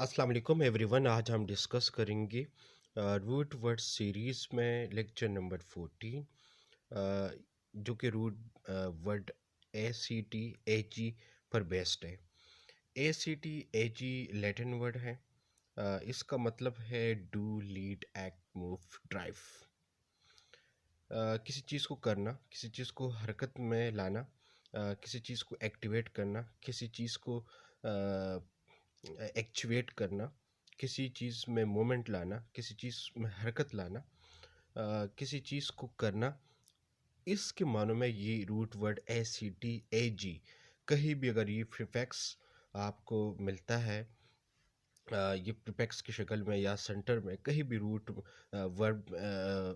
अस्सलाम वालेकुम एवरीवन। आज हम डिस्कस करेंगे रूट वर्ड सीरीज़ में लेक्चर नंबर 14, जो कि रूट वर्ड ACT AG पर बेस्ड है। ACT AG लैटिन वर्ड है। इसका मतलब है do, lead, act, move, drive. किसी चीज़ को करना, किसी चीज़ को हरकत में लाना, किसी चीज़ को एक्टिवेट करना, किसी चीज़ को एक्चुएट करना, किसी चीज़ में मोमेंट लाना, किसी चीज़ में हरकत लाना, किसी चीज़ को करना। इसके मानों में ये रूट वर्ड ACT AG कहीं भी अगर ये प्रीफिक्स आपको मिलता है, ये प्रीफिक्स की शक्ल में या सेंटर में कहीं भी रूट वर्ब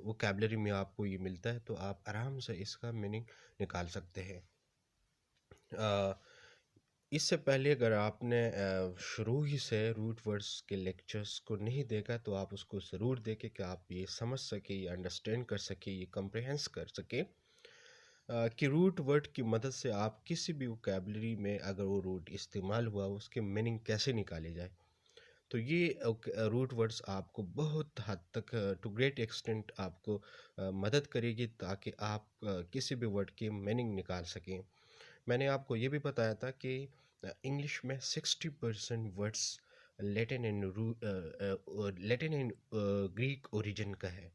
वोकैबुलरी में आपको ये मिलता है, तो आप आराम से इसका मीनिंग निकाल सकते हैं। इससे पहले अगर आपने शुरू ही से रूट वर्ड्स के लेक्चर्स को नहीं देखा तो आप उसको ज़रूर देखें कि आप ये समझ सके, ये अंडरस्टैंड कर सके, ये कम्प्रहेंस कर सके कि रूट वर्ड की मदद से आप किसी भी वोकैबुलरी में अगर वो रूट इस्तेमाल हुआ उसके मीनिंग कैसे निकाले जाए। तो ये रूट वर्ड्स आपको बहुत हद तक टू ग्रेट एक्सटेंट आपको मदद करेगी ताकि आप किसी भी वर्ड की मीनिंग निकाल सकें। मैंने आपको ये भी बताया था कि इंग्लिश में 60% words Latin and Greek origin का है।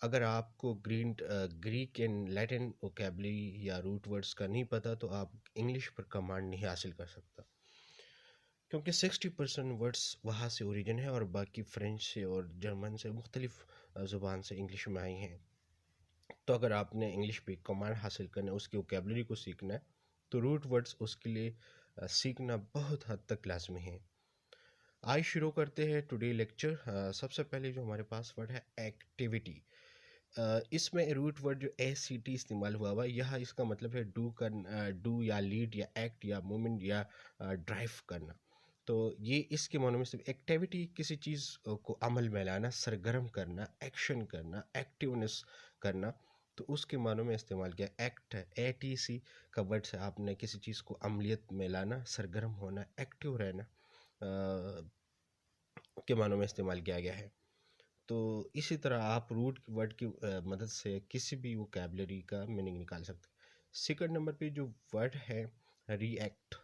अगर आपको ग्रीक एंड लैटिन वोकैबुलरी या रूट वर्ड्स का नहीं पता तो आप इंग्लिश पर कमांड नहीं हासिल कर सकता, क्योंकि 60% वर्ड्स वहाँ से ओरिजिन है और बाकी फ्रेंच से और जर्मन से मुख्तलिफ ज़ुबान से इंग्लिश में आई हैं। तो अगर आपने इंग्लिश पे कमांड हासिल करना है, उसकी वोकैबुलरी को सीखना है, तो रूट वर्ड्स उसके लिए सीखना बहुत हद तक लाजमी है। आज शुरू करते हैं टुडे लेक्चर। सबसे पहले जो हमारे पास वर्ड है एक्टिविटी। इसमें रूट वर्ड जो ACT इस्तेमाल हुआ हुआ, यह इसका मतलब है डू या लीड या एक्ट या मूवमेंट या ड्राइव करना। तो ये इसके मानों में सिर्फ एक्टिविटी किसी चीज़ को अमल में लाना, सरगर्म करना, एक्शन करना, एक्टिवनेस करना। तो उसके मानों में इस्तेमाल किया एक्ट है। ATC का वर्ड से आपने किसी चीज़ को अमलियत में लाना, सरगर्म होना, एक्टिव रहना के मानों में इस्तेमाल किया गया है। तो इसी तरह आप रूट वर्ड की मदद से किसी भी वोकैबुलरी का मीनिंग निकाल सकते हैं। सेकंड नंबर पे जो वर्ड है रिएक्ट।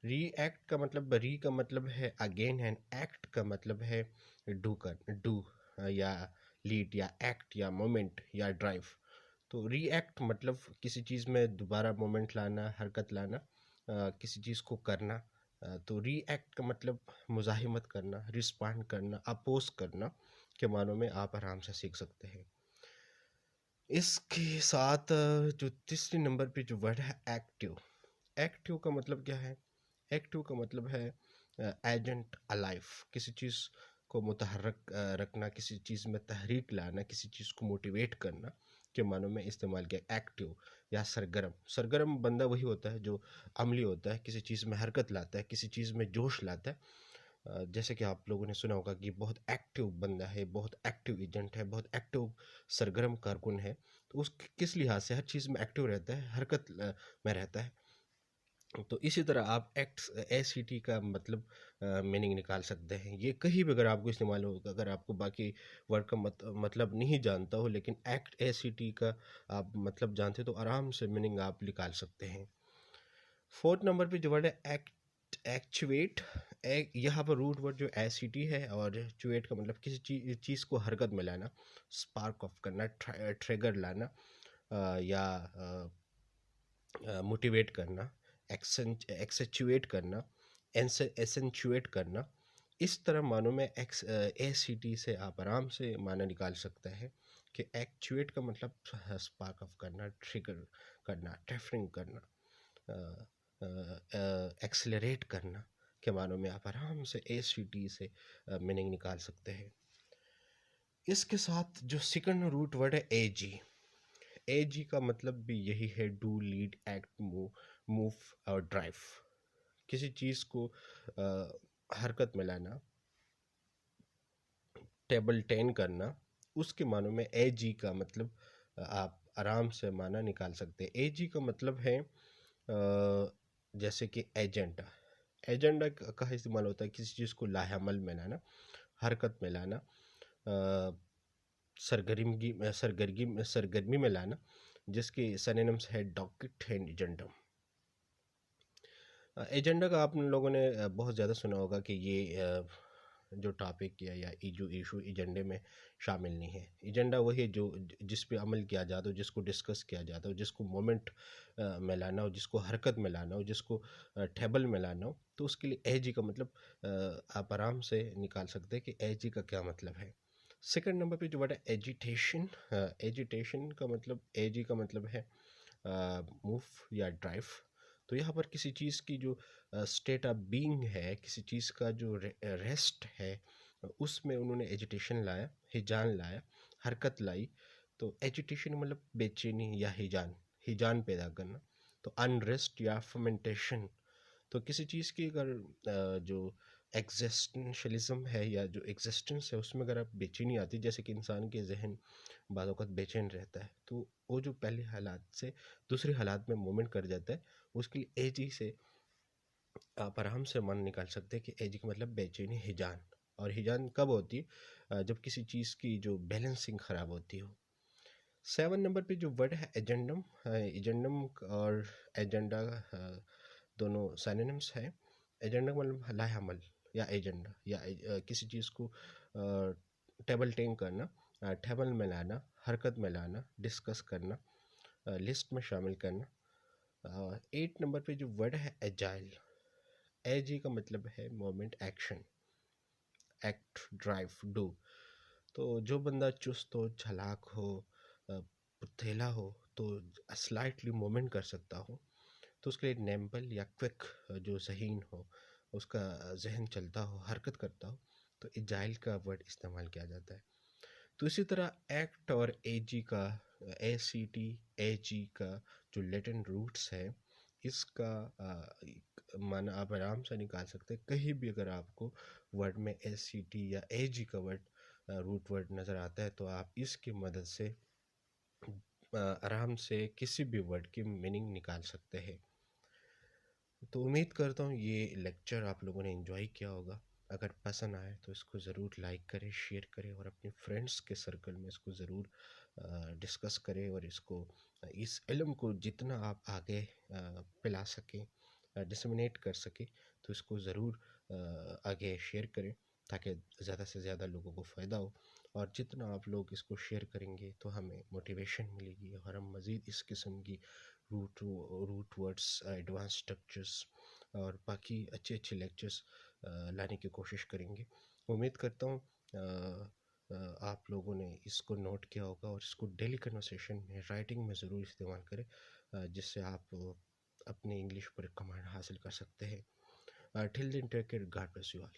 रिएक्ट का मतलब, री का मतलब है अगेन एंड एक्ट का मतलब है डू या लीड या एक्ट या मोमेंट या ड्राइव। तो रिएक्ट मतलब किसी चीज़ में दोबारा मोमेंट लाना, हरकत लाना, किसी चीज़ को करना। तो रिएक्ट का मतलब मुज़ाहिमत करना, रिस्पॉन्ड करना, अपोज करना के मानों में आप आराम से सीख सकते हैं। इसके साथ जो तीसरे नंबर पे जो वर्ड है एक्टिव। एक्टिव का मतलब क्या है? एक्टिव का मतलब है एजेंट अलाइव, किसी चीज़ को मुतहर्रक रखना, किसी चीज़ में तहरीक लाना, किसी चीज़ को मोटिवेट करना के मानों में इस्तेमाल किया एक्टिव या सरगर्म। सरगर्म बंदा वही होता है जो अमली होता है, किसी चीज़ में हरकत लाता है, किसी चीज़ में जोश लाता है। जैसे कि आप लोगों ने सुना होगा कि बहुत एक्टिव बंदा है, बहुत एक्टिव एजेंट है, बहुत एक्टिव सरगर्म कारकुन है। तो उस किस लिहाज से हर चीज़ में एक्टिव रहता है, हरकत में रहता है। तो इसी तरह आप एक्ट ACT का मतलब मीनिंग निकाल सकते हैं। ये कहीं भी अगर आपको इस्तेमाल होगा, अगर आपको बाकी वर्ड का मतलब नहीं जानता हो लेकिन एक्ट ACT का आप मतलब जानते हो तो आराम से मीनिंग आप निकाल सकते हैं। फोर्थ नंबर पे जो वर्ड है एक्चुएट। यहाँ पर रूट वर्ड जो ACT है और चुएट का मतलब किसी चीज़ को हरकत में लाना, स्पार्क ऑफ करना, ट्रिगर लाना, या मोटिवेट करना, एक्सेचुएट करना, एसेंचुएट करना। इस तरह मानों में ACT से आप आराम से माना निकाल सकते हैं कि एक्चुएट का मतलब स्पार्क ऑफ करना, ट्रिगर करना, ट्रेफरिंग करना, एक्सेलरेट करना के मानों में आप आराम से ACT से मीनिंग निकाल सकते हैं। इसके साथ जो सेकंड रूट वर्ड है AG का मतलब भी यही है डू, लीड, एक्ट, मूव और ड्राइव। किसी चीज़ को हरकत में लाना, टेबल टेन करना, उसके मानों में AG का मतलब आप आराम से माना निकाल सकते हैं। AG का मतलब है जैसे कि एजेंट। एजेंडा का इस्तेमाल होता है किसी चीज़ को लाहेअमल में लाना, हरकत में लाना, सरगर्मी में लाना, जिसके सिनोनिम्स है डॉकेट एंड एजेंडा। एजेंडा का आप लोगों ने बहुत ज़्यादा सुना होगा कि ये जो टॉपिक या जो इशू एजेंडे में शामिल नहीं है। एजेंडा वही है जो जिस पे अमल किया जाता हो, जिसको डिस्कस किया जाता हो, जिसको मोमेंट में लाना हो, जिसको हरकत में लाना हो, जिसको टेबल में लाना हो। तो उसके लिए एजी का मतलब आप आराम से निकाल सकते हैं कि एजी का क्या मतलब है। सेकंड नंबर पे जो वर्ड है एजिटेशन। एजिटेशन का मतलब, एजी का मतलब है मूव या ड्राइव। तो यहाँ पर किसी चीज़ की जो स्टेट ऑफ बीइंग है, किसी चीज़ का जो रेस्ट है, उसमें उन्होंने एजिटेशन लाया, हिजान लाया, हरकत लाई। तो एजिटेशन मतलब बेचैनी या हिजान, हिजान पैदा करना। तो अनरेस्ट या फर्मेंटेशन। तो किसी चीज़ की अगर जो एग्जिस्टेंशलिज्म है या जो एग्जिस्टेंस है उसमें अगर आप बेचैनी आती है, जैसे कि इंसान के जहन बाद वक़्त बेचैन रहता है, तो वो जो पहले हालात से दूसरे हालात में मूवमेंट कर जाता है, उसके लिए एजी से आप आराम से मन निकाल सकते हैं कि एजी का मतलब बेचैनी, हिजान। और हिजान कब होती है? जब किसी चीज़ की जो बैलेंसिंग ख़राब होती हो। 7 नंबर पे जो वर्ड है एजेंडम। एजेंडम और एजेंडा दोनों सिनोनिम्स हैं। एजेंडा का मतलब लाहेअमल या एजेंडा, या किसी चीज़ को टेबल टेक करना, टेबल में लाना, हरकत में लाना, डिस्कस करना, लिस्ट में शामिल करना। 8 नंबर पे जो वर्ड है एजाइल। एजी का मतलब है moment, action, act, drive, do. तो जो बंदा चुस्त हो, चालाक हो, पुथेला हो, तो स्लाइटली मूवमेंट कर सकता हो, तो उसके लिए नेम्बल या क्विक, जो ज़हीन हो, उसका जहन चलता हो, हरकत करता हो, तो एजाइल का वर्ड इस्तेमाल किया जाता है। तो इसी तरह एक्ट और एजी का, ACT AG का जो लैटिन रूट्स है, इसका माना आप आराम से निकाल सकते हैं। कहीं भी अगर आपको वर्ड में ACT या AG का वर्ड, रूट वर्ड नज़र आता है, तो आप इसकी मदद से आराम से किसी भी वर्ड की मीनिंग निकाल सकते हैं। तो उम्मीद करता हूँ ये लेक्चर आप लोगों ने एंजॉय किया होगा। अगर पसंद आए तो इसको ज़रूर लाइक करें, शेयर करें, और अपने फ्रेंड्स के सर्कल में इसको ज़रूर डिस्कस करें, और इसको इस इल्म को जितना आप आगे फैला सकें, डिसमिनेट कर सकें, तो इसको ज़रूर आगे शेयर करें, ताकि ज़्यादा से ज़्यादा लोगों को फ़ायदा हो। और जितना आप लोग इसको शेयर करेंगे तो हमें मोटिवेशन मिलेगी, और हम मज़ीद इस किस्म की रूट वर्ड्स, एडवांस स्ट्रक्चर्स और बाकी अच्छे अच्छे लेक्चर्स लाने की कोशिश करेंगे। उम्मीद करता हूँ आप लोगों ने इसको नोट किया होगा, और इसको डेली कन्वर्सेशन में, राइटिंग में ज़रूर इस्तेमाल करें, जिससे आप अपने इंग्लिश पर कमांड हासिल कर सकते हैं। Till then take care, God bless you all.